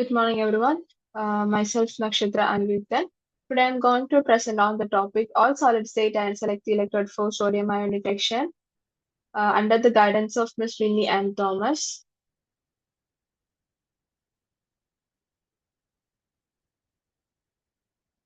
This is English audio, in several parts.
Good morning, everyone. Myself, Nakshathra, and Vidyan. Today, I'm going to present on the topic all solid state and select the electrode for sodium ion detection under the guidance of Miss Winnie and Thomas.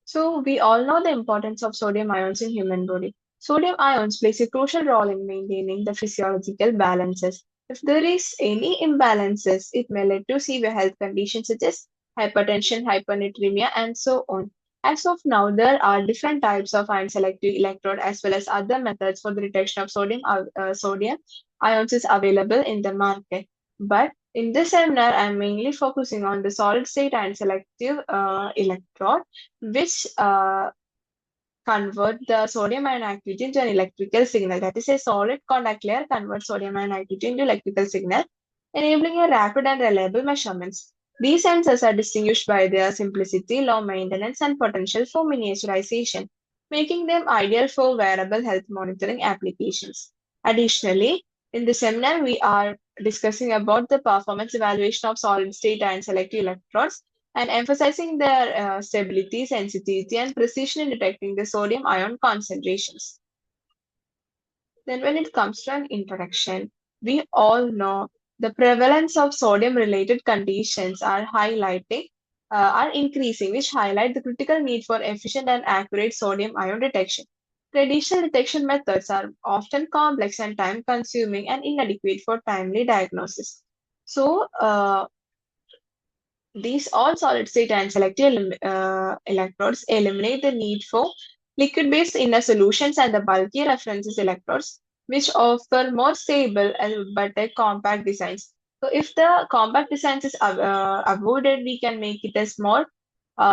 So, we all know the importance of sodium ions in human body. Sodium ions plays a crucial role in maintaining the physiological balances. If there is any imbalances, it may lead to severe health conditions such as hypertension, hypernatremia, and so on. As of now, there are different types of ion selective electrode as well as other methods for the detection of sodium ions is available in the market. But in this seminar, I'm mainly focusing on the solid state ion selective electrode which convert the sodium ion activity into an electrical signal. That is, a solid contact layer converts sodium ion activity into electrical signal, enabling a rapid and reliable measurements. These sensors are distinguished by their simplicity, low maintenance, and potential for miniaturization, making them ideal for wearable health monitoring applications. Additionally, in the seminar, we are discussing about the performance evaluation of solid-state and selective electrodes and emphasizing their stability, sensitivity, and precision in detecting the sodium ion concentrations. Then, when it comes to an introduction, we all know the prevalence of sodium related conditions are increasing, which highlight the critical need for efficient and accurate sodium ion detection. Traditional detection methods are often complex and time consuming and inadequate for timely diagnosis. So, these all solid state and selective electrodes eliminate the need for liquid-based inner solutions and the bulky references electrodes, which offer more stable but a compact designs. So if the compact designs is avoided, we can make it as more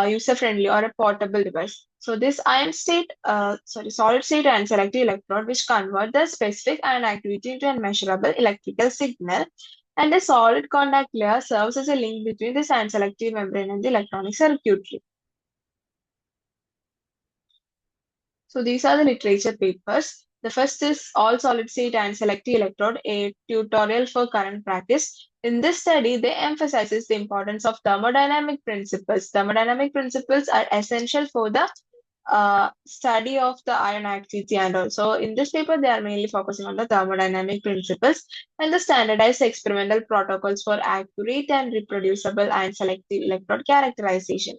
user-friendly or a portable device. So this solid state and selective electrode, which convert the specific ion activity into a measurable electrical signal, and a solid contact layer serves as a link between the ion selective membrane and the electronic circuitry. So these are the literature papers. The first is All Solid State and Selective Electrode, a tutorial for current practice. In this study, they emphasizes the importance of thermodynamic principles. Thermodynamic principles are essential for the study of the ion activity, and also in this paper they are mainly focusing on the thermodynamic principles and the standardized experimental protocols for accurate and reproducible ion selective electrode characterization.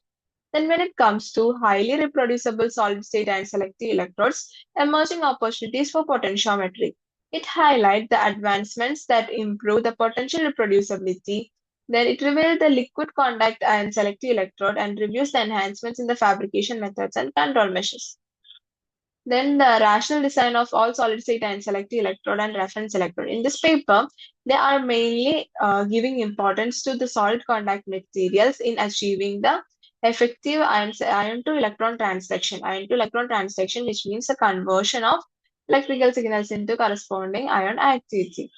Then when it comes to highly reproducible solid state and selective electrodes, emerging opportunities for potentiometry. It highlights the advancements that improve the potential reproducibility. Then it reveals the liquid contact and selective electrode and reviews the enhancements in the fabrication methods and control measures. Then the rational design of all solid state and selective electrode and reference electrode. In this paper, they are mainly giving importance to the solid contact materials in achieving the effective ion to electron transduction, which means the conversion of electrical signals into corresponding ion activity.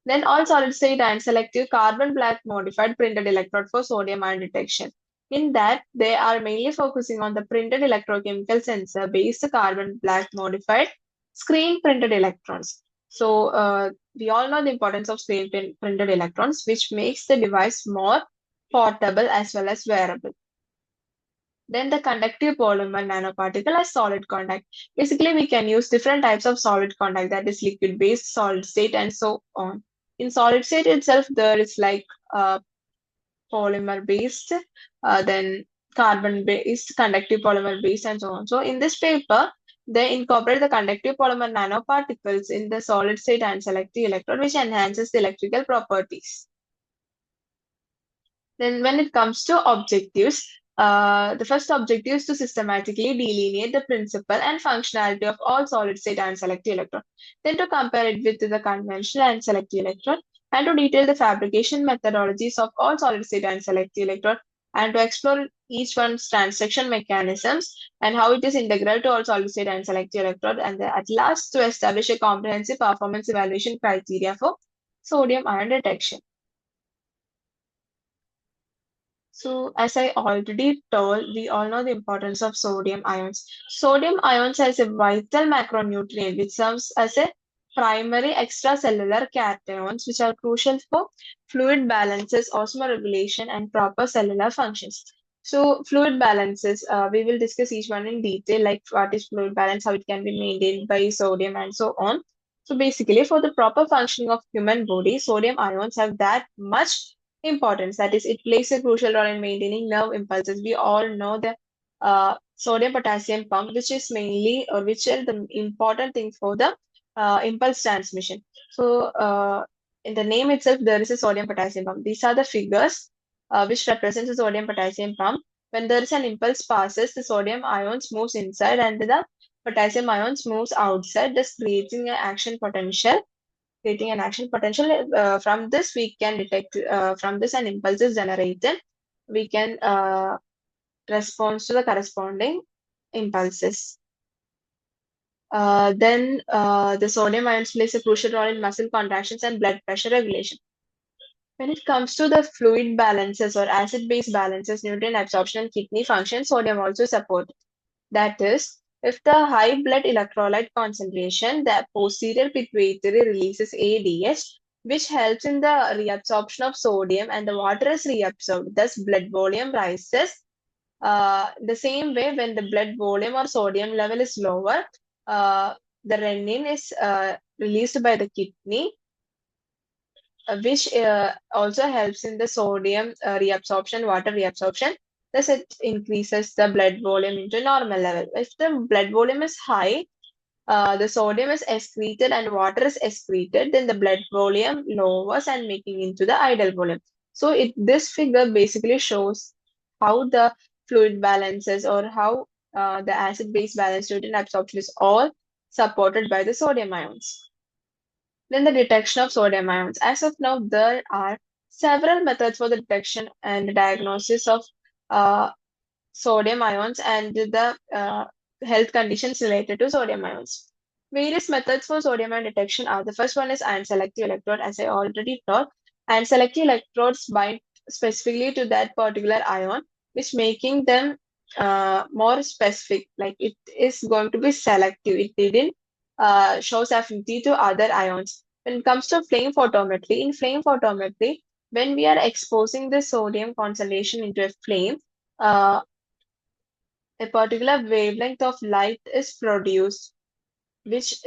Then all solid state and selective carbon black modified printed electrode for sodium ion detection. In that, they are mainly focusing on the printed electrochemical sensor based carbon black modified screen printed electrons. So, we all know the importance of printed electrons, which makes the device more portable as well as wearable. Then the conductive polymer nanoparticle as solid contact. Basically, we can use different types of solid contact, that is liquid based, solid state, and so on. In solid state itself, there is like polymer based, then carbon based, conductive polymer based, and so on. So in this paper, they incorporate the conductive polymer nanoparticles in the solid state and selective electrode, which enhances the electrical properties. Then when it comes to objectives, the first objective is to systematically delineate the principle and functionality of all solid state and selective electron. Then to compare it with the conventional and selective electron, and to detail the fabrication methodologies of all solid state and selective electron, and to explore each one's transaction mechanisms and how it is integral to all solid state and selective electrode, and at last to establish a comprehensive performance evaluation criteria for sodium ion detection. So, as I already told, we all know the importance of sodium ions. Sodium ions as a vital macronutrient which serves as a primary extracellular cations, which are crucial for fluid balances, osmoregulation, and proper cellular functions. So, fluid balances, we will discuss each one in detail, like what is fluid balance, how it can be maintained by sodium, and so on. So, basically, for the proper functioning of human body, sodium ions have that much importance. That is, it plays a crucial role in maintaining nerve impulses. We all know the sodium potassium pump, which is mainly or which are the important thing for the impulse transmission. So, in the name itself, there is a sodium potassium pump. These are the figures which represents the sodium potassium pump. When there is an impulse passes, the sodium ions moves inside and the potassium ions moves outside, thus creating an action potential. Creating an action potential. From this, we can detect. From this, an impulse is generated. We can respond to the corresponding impulses. Then the sodium ions plays a crucial role in muscle contractions and blood pressure regulation. When it comes to the fluid balances or acid-base balances, nutrient absorption and kidney function, sodium also support. That is, if the high blood electrolyte concentration, the posterior pituitary releases ADH, which helps in the reabsorption of sodium and the water is reabsorbed. Thus, blood volume rises. The same way, when the blood volume or sodium level is lower, the renin is released by the kidney, which also helps in the sodium reabsorption, water reabsorption. Thus, it increases the blood volume into normal level. If the blood volume is high, the sodium is excreted and water is excreted, then the blood volume lowers and making into the ideal volume. So this figure basically shows how the fluid balances or how the acid-base balance nutrient absorption is all supported by the sodium ions. Then the detection of sodium ions. As of now, there are several methods for the detection and diagnosis of uh, sodium ions and the health conditions related to sodium ions. Various methods for sodium ion detection are the first one is ion selective electrode, as I already taught. And selective electrodes bind specifically to that particular ion, which making them more specific. Like it is going to be selective. It didn't shows affinity to other ions. When it comes to flame photometry, in flame photometry, when we are exposing the sodium concentration into a flame, uh, a particular wavelength of light is produced, which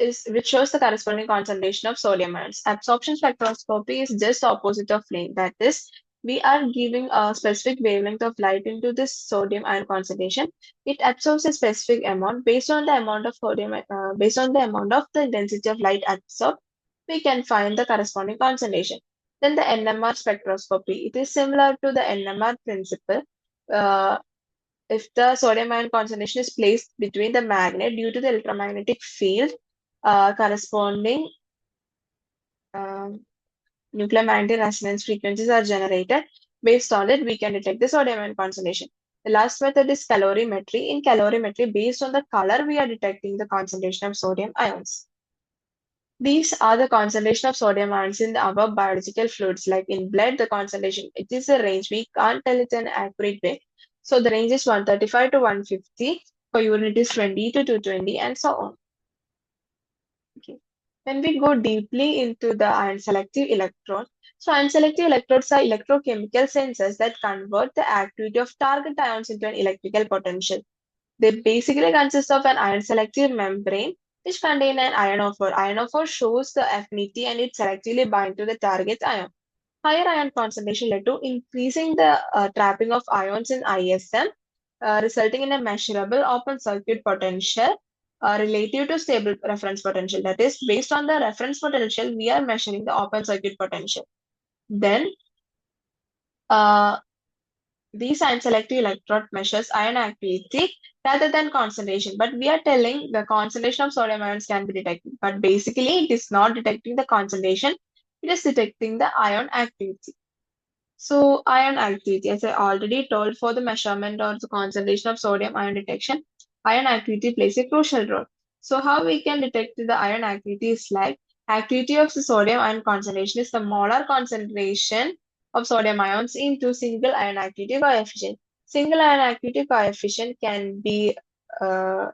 shows the corresponding concentration of sodium ions. Absorption spectroscopy is just opposite of flame. That is, we are giving a specific wavelength of light into this sodium ion concentration. It absorbs a specific amount based on the amount of sodium, based on the amount of the intensity of light absorbed. We can find the corresponding concentration. Then the NMR spectroscopy. It is similar to the NMR principle. Uh, if the sodium ion concentration is placed between the magnet due to the electromagnetic field, corresponding um, nuclear magnetic resonance frequencies are generated. Based on it, we can detect the sodium ion concentration. The last method is calorimetry. In calorimetry, based on the color, we are detecting the concentration of sodium ions. These are the concentration of sodium ions in our biological fluids, like in blood, the concentration. It is a range. We can't tell it in an accurate way. So the range is 135 to 150. For urine, it is 20 to 220, and so on. Okay. When we go deeply into the ion selective electrode, so ion selective electrodes are electrochemical sensors that convert the activity of target ions into an electrical potential. They basically consist of an ion selective membrane which contain an ionophore. Ionophore shows the affinity and it selectively bind to the target ion. Higher ion concentration led to increasing the trapping of ions in ISM, resulting in a measurable open circuit potential relative to stable reference potential. That is, based on the reference potential, we are measuring the open circuit potential. Then, uh, these ion selective electrode measures ion activity rather than concentration, but we are telling the concentration of sodium ions can be detected. But basically, it is not detecting the concentration, it is detecting the ion activity. So, ion activity, as I already told, for the measurement or the concentration of sodium ion detection, ion activity plays a crucial role. So, how we can detect the ion activity is like activity of the sodium ion concentration is the molar concentration of sodium ions into single ion activity coefficient. Single ion activity coefficient can be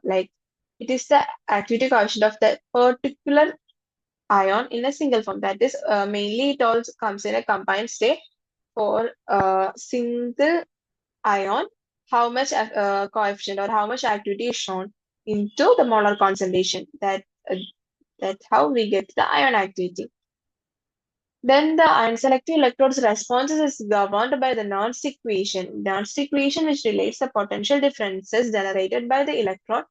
like it is the activity coefficient of the particular ion in a single form. That is, mainly it also comes in a combined state for a single ion, how much coefficient or how much activity is shown into the molar concentration. That's how we get the ion activity. Then the ion selective electrode's responses is governed by the Nernst equation. Nernst equation which relates the potential differences generated by the electrode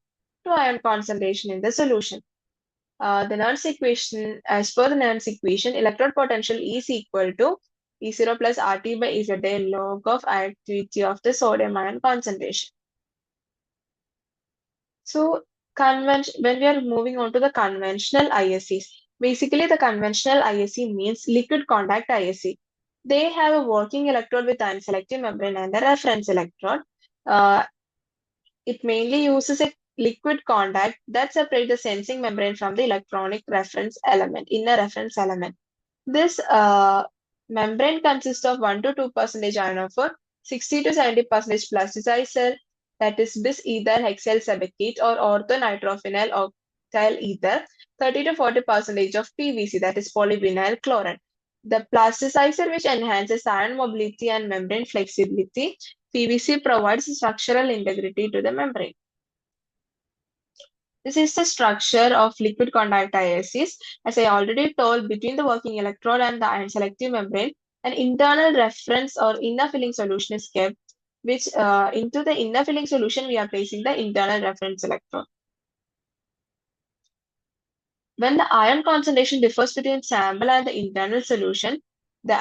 to ion concentration in the solution. The Nernst equation, as per the Nernst equation, electrode potential is equal to E0 plus RT by EZA log of activity of the sodium ion concentration. So, when we are moving on to the conventional ISEs, basically the conventional ISE means liquid contact ISE. They have a working electrode with unselective membrane and a reference electrode. Uh, it mainly uses a liquid contact that separates the sensing membrane from the electronic reference element, inner reference element. This membrane consists of 1 to 2% ionophore, 60 to 70% plasticizer, that is bis ethyl hexyl sebacate or orthonitrophenyl octyl ether, 30 to 40% of PVC, that is polyvinyl chloride. The plasticizer, which enhances ion mobility and membrane flexibility, PVC provides structural integrity to the membrane. This is the structure of liquid contact ISEs. As I already told, between the working electrode and the ion selective membrane, an internal reference or inner filling solution is kept, which into the inner filling solution, we are placing the internal reference electrode. When the ion concentration differs between sample and the internal solution, the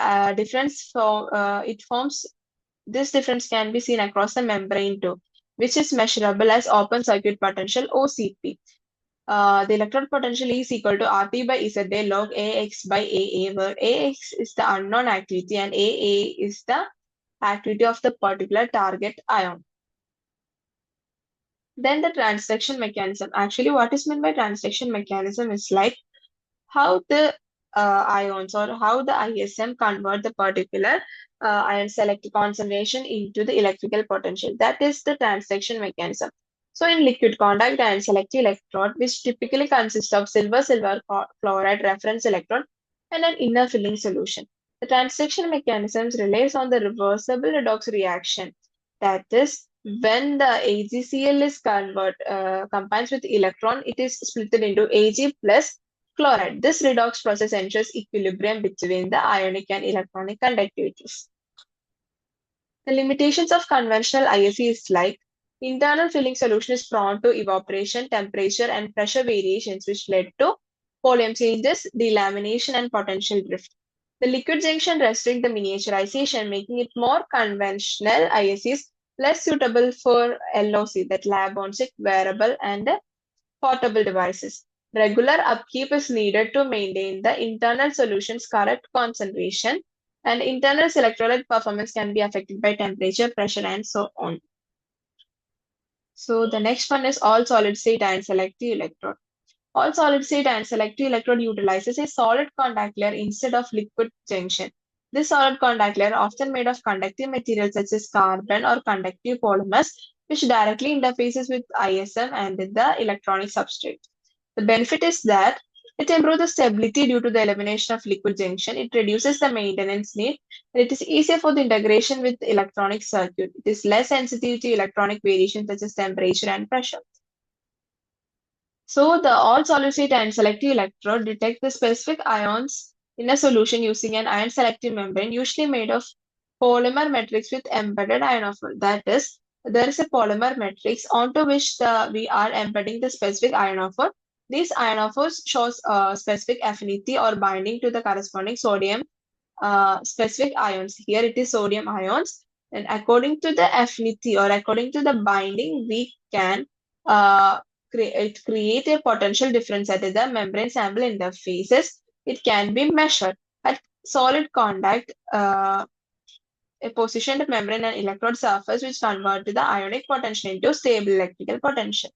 this difference can be seen across the membrane too, which is measurable as open circuit potential OCP. The electrode potential is equal to RT by ZA log AX by AA, where AX is the unknown activity and AA is the activity of the particular target ion. Then the transaction mechanism. Actually, what is meant by transaction mechanism is like how the ions or how the ISM convert the particular ion selective concentration into the electrical potential. That is the transaction mechanism. So in liquid contact ion selective electrode, which typically consists of silver chloride reference electrode and an inner filling solution. The transaction mechanisms relies on the reversible redox reaction. That is, when the AgCl is combines with electron, it is split into Ag plus chloride. This redox process ensures equilibrium between the ionic and electronic conductivities. The limitations of conventional ISE is like internal filling solution is prone to evaporation, temperature, and pressure variations, which led to volume changes, delamination, and potential drift. The liquid junction restrict the miniaturization, making it more conventional ISEs less suitable for LOC, that lab on chip, wearable, and portable devices. Regular upkeep is needed to maintain the internal solution's correct concentration, and internal electrolyte performance can be affected by temperature, pressure, and so on. So the next one is all solid state and selective electrode. All solid state and selective electrode utilizes a solid contact layer instead of liquid junction. This solid contact layer, often made of conductive materials such as carbon or conductive polymers, which directly interfaces with ISM and the electronic substrate. The benefit is that it improves the stability due to the elimination of liquid junction. It reduces the maintenance need, and it is easier for the integration with the electronic circuit. It is less sensitive to electronic variations such as temperature and pressure. So the all solid state and selective electrode detect the specific ions in a solution using an ion selective membrane, usually made of polymer matrix with embedded ionophore. That is, there is a polymer matrix onto which we are embedding the specific ionophore. These ionophores shows a specific affinity or binding to the corresponding sodium specific ions. Here it is sodium ions, and according to the affinity or according to the binding, we can create a potential difference at the membrane sample interfaces. It can be measured at solid contact. A positioned membrane and electrode surface which convert the ionic potential into stable electrical potential.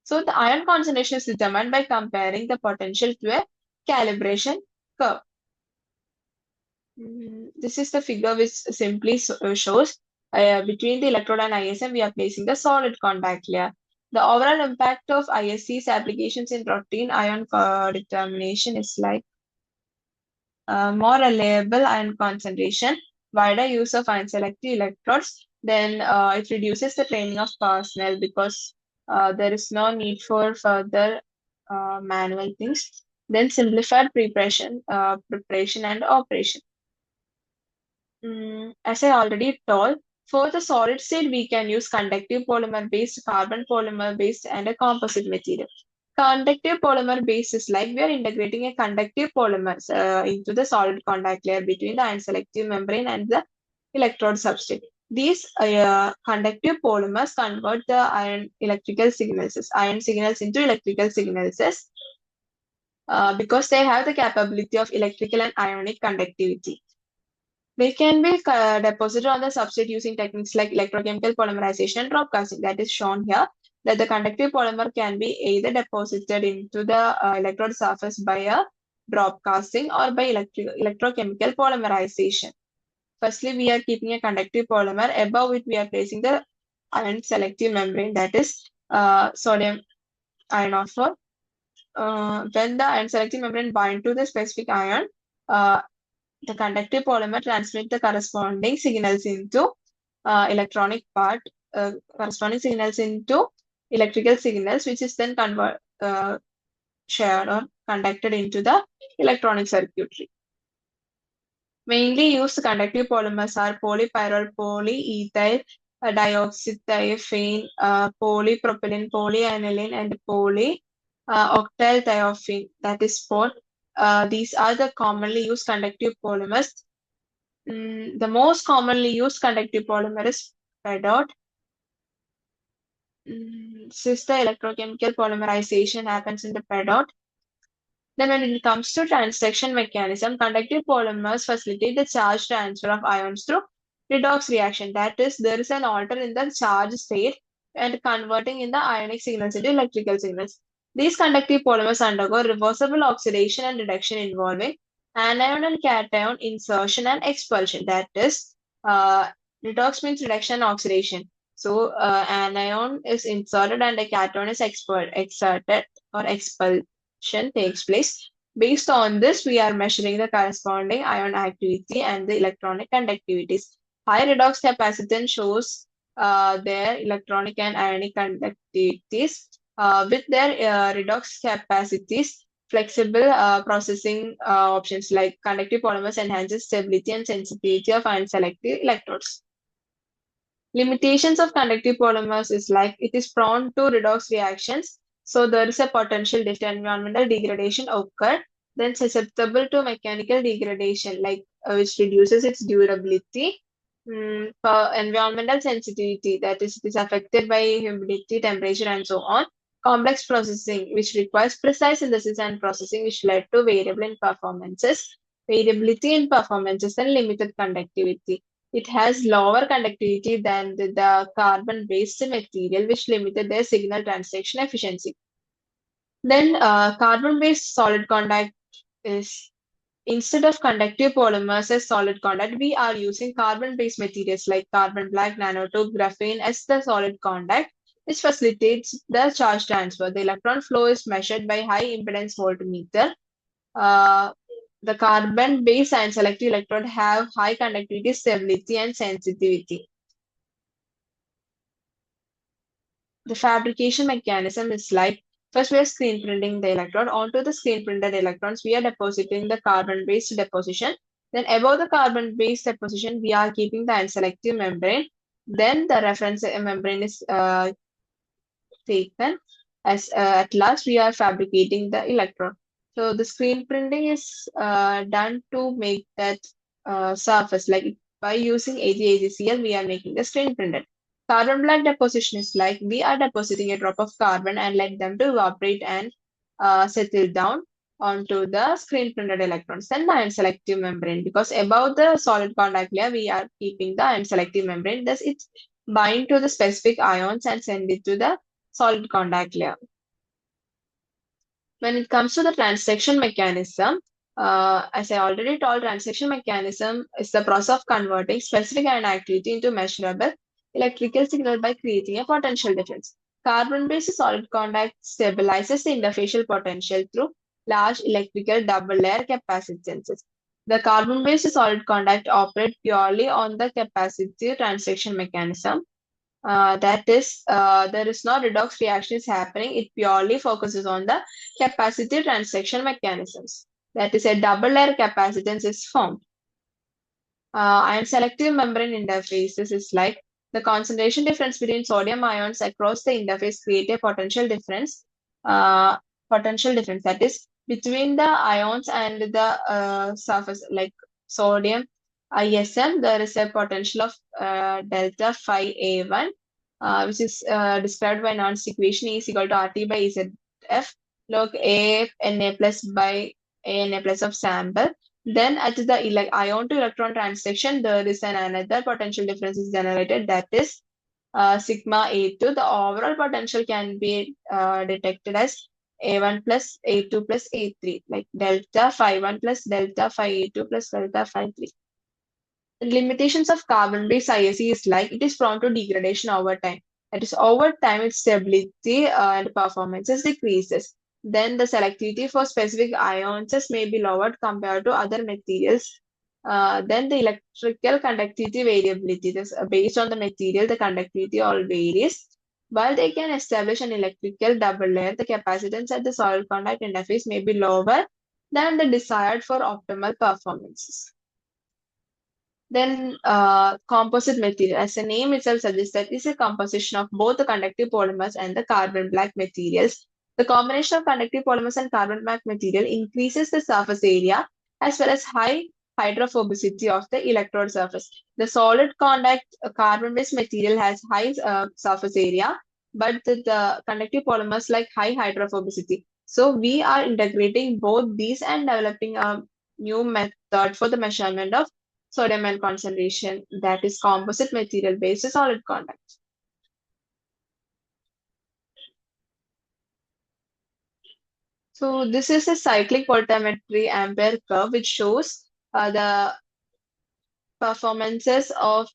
So the ion concentration is determined by comparing the potential to a calibration curve. This is the figure which simply shows between the electrode and ISM, we are placing the solid contact layer. The overall impact of ISC's applications in protein ion determination is like more reliable ion concentration, wider use of ion selective electrodes, then it reduces the training of personnel because there is no need for further manual things. Then simplified preparation and operation. As I already told, for the solid state, we can use conductive polymer based, carbon polymer based, and a composite material. Conductive polymer based is like we are integrating a conductive polymer into the solid contact layer between the ion selective membrane and the electrode substrate. These conductive polymers convert the ion signals into electrical signals because they have the capability of electrical and ionic conductivity. They can be deposited on the substrate using techniques like electrochemical polymerization and drop casting. That is shown here, that the conductive polymer can be either deposited into the electrode surface by a drop casting or by electrochemical polymerization. Firstly, we are keeping a conductive polymer. Above it, we are placing the ion selective membrane, that is sodium ionophore. When the ion selective membrane bind to the specific ion, uh, the conductive polymer transmit the corresponding signals into electronic part, corresponding signals into electrical signals, which is then shared or conducted into the electronic circuitry. Mainly used conductive polymers are polypyrrole, polyethyl dioxythiophene, polypropylene, polyaniline, and polyoctyl thiophene. That is four. These are the commonly used conductive polymers. The most commonly used conductive polymer is PEDOT. Since the electrochemical polymerization happens in the PEDOT, then when it comes to transaction mechanism, conductive polymers facilitate the charge transfer of ions through redox reaction. That is, there is an alter in the charge state and converting in the ionic signals into electrical signals. These conductive polymers undergo reversible oxidation and reduction involving anion and cation insertion and expulsion. That is, redox means reduction and oxidation. So, anion is inserted and a cation is exerted or expelled takes place. Based on this, we are measuring the corresponding ion activity and the electronic conductivities. High redox capacitance shows their electronic and ionic conductivities. With their redox capacities, flexible processing options like conductive polymers enhances stability and sensitivity of ion selective electrodes. Limitations of conductive polymers is like it is prone to redox reactions, so there is a potential if environmental degradation occur, then susceptible to mechanical degradation, like which reduces its durability. For environmental sensitivity, that is, it is affected by humidity, temperature, and so on. Complex processing, which requires precise synthesis and processing, which led to variability in performances, and limited conductivity. It has lower conductivity than the carbon-based material, which limited their signal translation efficiency. Then carbon-based solid contact is, instead of conductive polymers as solid contact, we are using carbon-based materials like carbon black, nanotube, graphene as the solid contact, which facilitates the charge transfer. The electron flow is measured by high impedance voltmeter. The carbon-based and selective electrode have high conductivity, stability, and sensitivity. The fabrication mechanism is like, first we are screen printing the electrode. Onto the screen printed electrons, we are depositing the carbon-based deposition. Then above the carbon-based deposition, we are keeping the unselective membrane. Then the reference membrane is taken. As at last, we are fabricating the electrode. So the screen printing is done to make that surface. Like by using AgAgCl, we are making the screen printed. Carbon black deposition is like we are depositing a drop of carbon and let them to evaporate and settle down onto the screen printed electrons. Then the unselective membrane, because above the solid contact layer, we are keeping the unselective membrane. Thus, it bind to the specific ions and send it to the solid contact layer. When it comes to the transaction mechanism, as I already told, transaction mechanism is the process of converting specific ion activity into measurable electrical signal by creating a potential difference. Carbon-based solid contact stabilizes the interfacial potential through large electrical double-layer capacitances. The carbon-based solid contact operate purely on the capacitive transaction mechanism. That is, there is no redox reaction is happening. It purely focuses on the capacitive transaction mechanisms. That is, a double-layer capacitance is formed. And selective membrane interfaces is like the concentration difference between sodium ions across the interface create a uh, potential difference that is between the ions and the surface like sodium ISM there is a potential of delta phi A1 which is described by Nernst equation E is equal to RT by ZF log A Na plus by A Na plus of sample. Then at the ion to electron transaction, there is another potential difference is generated that is sigma A2. The overall potential can be detected as A1 plus A2 plus A3, like delta phi 1 plus delta phi A2 plus delta phi 3. The limitations of carbon-based ISE is like it is prone to degradation over time. That is, over time, its stability and performances decreases. Then the selectivity for specific ions may be lowered compared to other materials. Then the electrical conductivity variability. This, based on the material, the conductivity all varies. While they can establish an electrical double layer, the capacitance at the solid contact interface may be lower than the desired for optimal performances. Then composite material, as the name itself suggests, that is a composition of both the conductive polymers and the carbon black materials. The combination of conductive polymers and carbon black material increases the surface area as well as high hydrophobicity of the electrode surface. The solid contact carbon-based material has high surface area, but the conductive polymers like high hydrophobicity. So we are integrating both these and developing a new method for the measurement of sodium ion concentration that is composite material based solid contact. So this is a cyclic voltammetry ampere curve which shows the performances of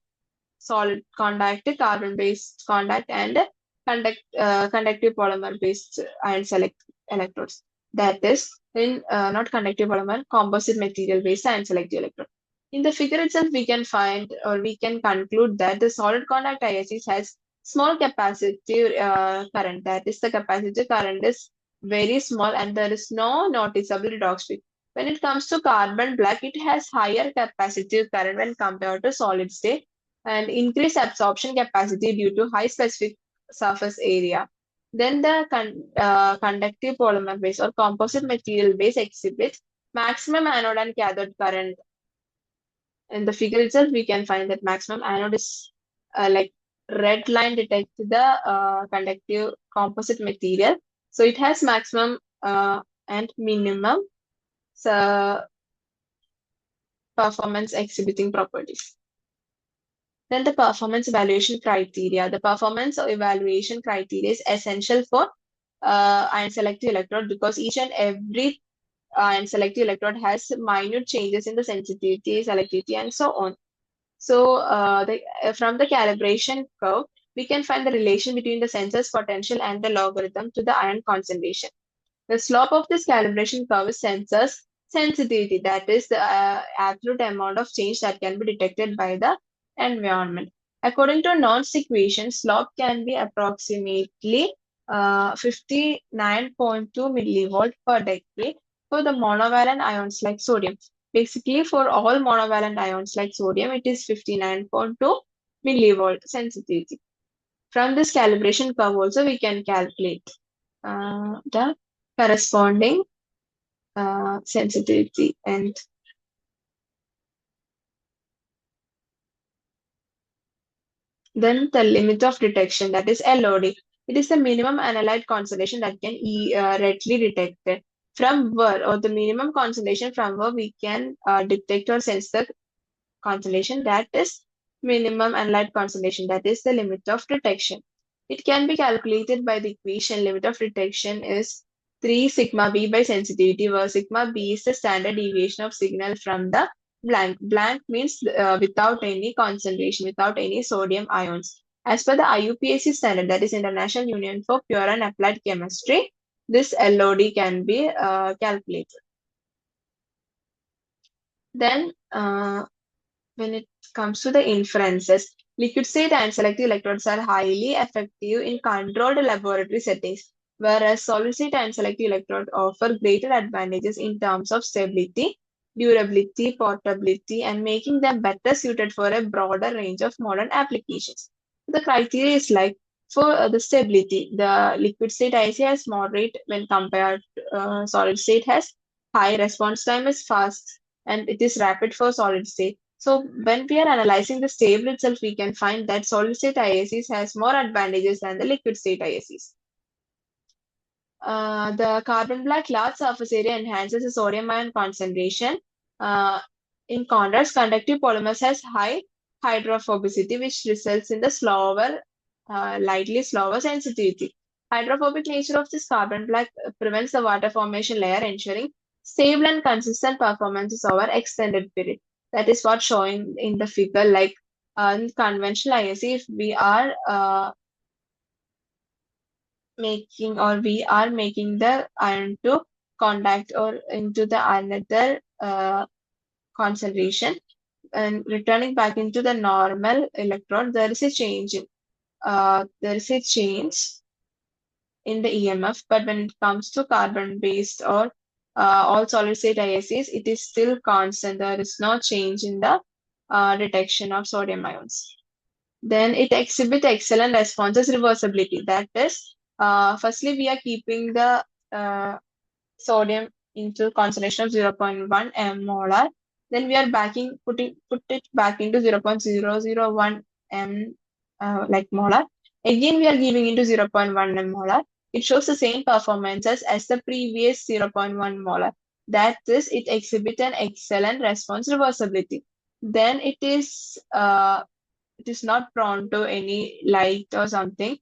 solid contact, carbon-based contact, and conductive polymer-based ion select electrodes. That is, in not conductive polymer, composite material-based ion selective electrode. In the figure itself, we can find or we can conclude that the solid contact ISEs has small capacitive current. That is, the capacitive current is very small and there is no noticeable redox peak. When it comes to carbon black, it has higher capacitive current when compared to solid state and increased absorption capacity due to high specific surface area. Then the conductive polymer base or composite material base exhibits maximum anode and cathode current. In the figure itself, we can find that maximum anode is like red line detects the conductive composite material. So it has maximum and minimum performance exhibiting properties. Then the performance evaluation criteria. The performance evaluation criteria is essential for ion selective electrode because each and every ion selective electrode has minute changes in the sensitivity, selectivity, and so on. So from the calibration curve, we can find the relation between the sensor's potential and the logarithm to the ion concentration. The slope of this calibration curve is sensor's sensitivity, that is the absolute amount of change that can be detected by the environment. According to Nernst equation, slope can be approximately 59.2 millivolt per decade for the monovalent ions like sodium. Basically, for all monovalent ions like sodium, it is 59.2 millivolt sensitivity. From this calibration curve also, we can calculate the corresponding sensitivity and then the limit of detection, that is LOD. It is the minimum analyte concentration that can readily detected. From where, or the minimum concentration from where we can detect or sense the concentration, that is minimum analyte concentration, that is the limit of detection. It can be calculated by the equation limit of detection is 3 sigma b by sensitivity, where sigma b is the standard deviation of signal from the blank. Blank means without any concentration, without any sodium ions. As per the IUPAC standard, that is International Union for Pure and Applied Chemistry, this LOD can be calculated. Then, when it comes to the inferences, liquid state and selective electrodes are highly effective in controlled laboratory settings, whereas solid state and selective electrodes offer greater advantages in terms of stability, durability, portability, and making them better suited for a broader range of modern applications. The criteria is like for the stability, the liquid state IC has moderate when compared to solid state has high response time is fast and it is rapid for solid state. So when we are analyzing the stable itself, we can find that solid state IACs has more advantages than the liquid state IACs. The carbon black large surface area enhances the sodium ion concentration. Uh, in contrast, conductive polymers has high hydrophobicity, which results in the lightly slower sensitivity. Hydrophobic nature of this carbon black prevents the water formation layer, ensuring stable and consistent performances over extended period. That is what showing in the figure. Like in conventional ISE, if we are making the iron to contact or into the another concentration and returning back into the normal electron, there is a change in the EMF. But when it comes to carbon based or all solid state ISEs, it is still constant. There is no change in the detection of sodium ions. Then it exhibits excellent responses reversibility. That is, firstly, we are keeping the sodium into concentration of 0.1 molar. Then we are put it back into 0.001 m like molar. Again, we are giving into 0.1 m molar. It shows the same performances as the previous 0.1 molar. That is, it exhibits an excellent response reversibility. Then it is not prone to any light or something.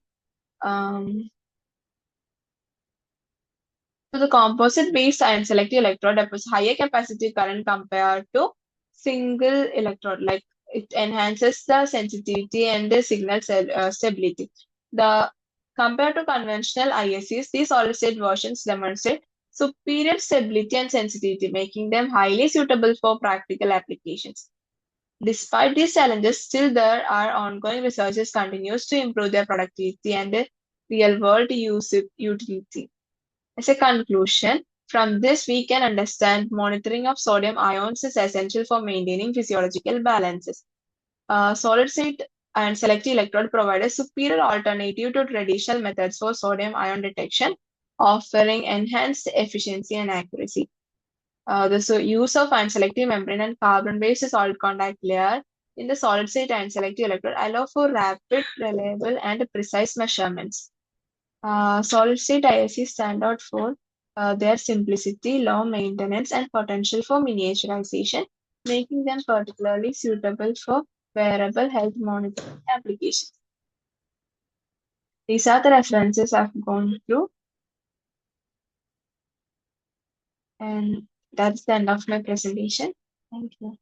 So the composite-based ion selective electrode deposits higher capacity current compared to single electrode. Like it enhances the sensitivity and the signal stability. The compared to conventional ISEs, these solid-state versions demonstrate superior stability and sensitivity, making them highly suitable for practical applications. Despite these challenges, still there are ongoing researches continues to improve their productivity and real-world use utility. As a conclusion, from this we can understand monitoring of sodium ions is essential for maintaining physiological balances. Solid state and selective electrode provide a superior alternative to traditional methods for sodium ion detection, offering enhanced efficiency and accuracy. The use of unselective membrane and carbon-based solid contact layer in the solid state and selective electrode allow for rapid, reliable, and precise measurements. Solid state ISE stand out for their simplicity, low maintenance, and potential for miniaturization, making them particularly suitable for wearable health monitoring applications. These are the references I've gone through, and that's the end of my presentation. Thank you.